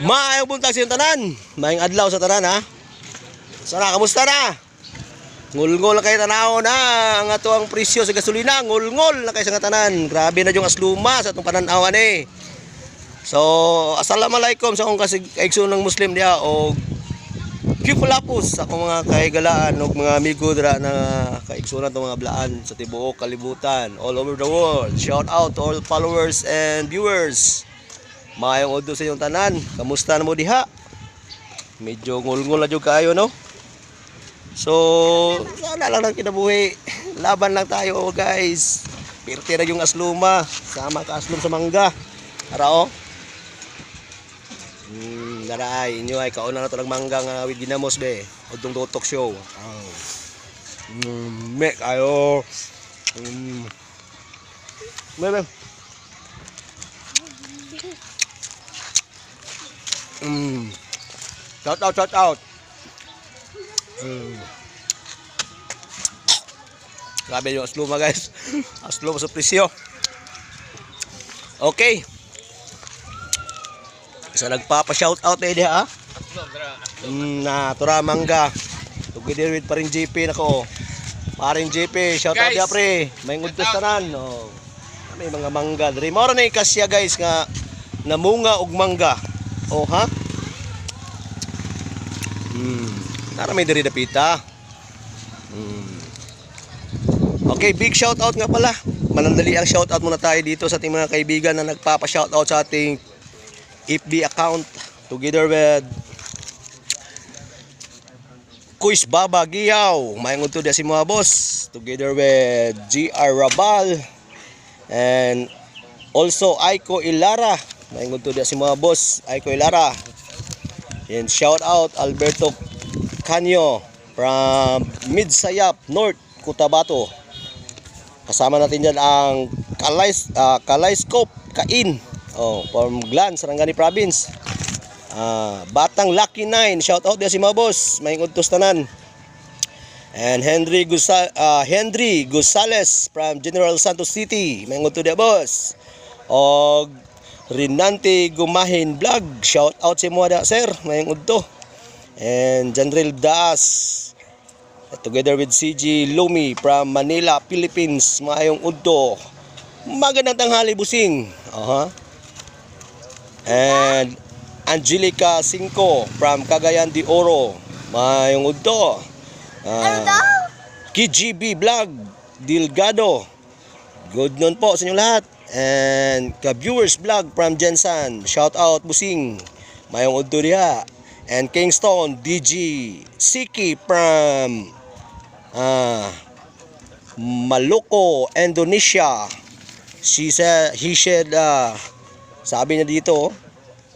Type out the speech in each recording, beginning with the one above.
Maayong buntag sa tanan. Maayong adlaw sa tanan ha. Sana kamusta na? Ngul-ngul na kayo tanaw na ang atuang presyo sa gasolina. Ngul-ngul na kayo sa tanan. Grabe na yung asluma sa itong pananawan eh. So, assalamualaikum sa akong kaigsoon ng Muslim diya o Kipulapos sa akong mga kaigalaan o mga amigo dira na kaigsoon itong mga blaan sa tibuok kalibutan all over the world. Shout out to all followers and viewers. Maayong udto sa inyong tanan. Kamusta na mo diha? Medyo ngul-ngul na jud kayo no? So, sana lang ng kinabuhi. Laban lang tayo guys. Pirti na yung asluma. Sama ka aslum sa mangga. Arao. Daray, inyo ay kauna na ito ng mangga nga with ginamos be. Udtong tutok show. Mek ayo. Bebe. Shout out. Grabe yung asluma guys. Asluma sa presyo. Okay. So nagpapa-shout out na idea ha. Na tura mangga. Together with paring JP nako. Paring JP, shout out dia pre. May ngudtos tanan no. May mga mangga diri. Mao ra na ikasya guys nga namunga og mangga. Oh ha? Nara may diri dapita. Okay, big shout out nga pala. Manandali ang shout out muna tayo dito sa ating mga kaibigan na nagpapa-shout out sa ating FB account together with Kuis Baba Giyaw, mayong udto dia si mga boss together with GR Rabal and also Aiko Ilara, mayong udto dia si mga boss Aiko Ilara. And shout out Alberto Canyo from Midsayap North Cotabato. Kasama natin dyan ang Kalayscope Kain from Glan, Sarangani Province. Batang Lucky 9, shout out dia si mga boss, may udtos tanan. And Henry Gusales from General Santos City, may udto dia boss. Og Rinante Gumahin Vlog, shout out si mga da sir, may udto. And Janril Das together with CG Lumi from Manila, Philippines, maayong udto. Magandang tanghali busing. And Angelica 5 from Cagayan de Oro, mayong udto. KGB Vlog Delgado, good noon po sa inyo lahat. And Ka-Viewers Vlog from Jensan, shout out busing, mayong udto diha. And Kingston DG Siki from Maluku, Indonesia. He said sabi niya dito,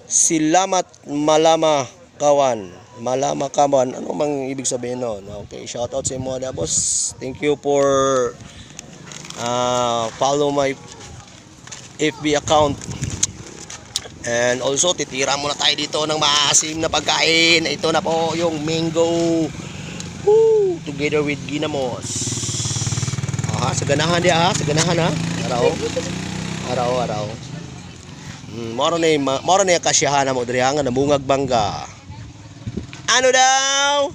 Silamat Malama Kawan. Malama Kawan. Ano mang ibig sabihin nun? Okay, shout out sa inyo mga boss. Thank you for follow my FB account. And also, titira muna tayo dito ng maasim na pagkain. Ito na po yung mango. Woo! Together with ginamos. Sa ganahan dia ha. Sa ganahan ha. Araw. Moro na kasyahan mo diri nga namungag bangga. Ano daw?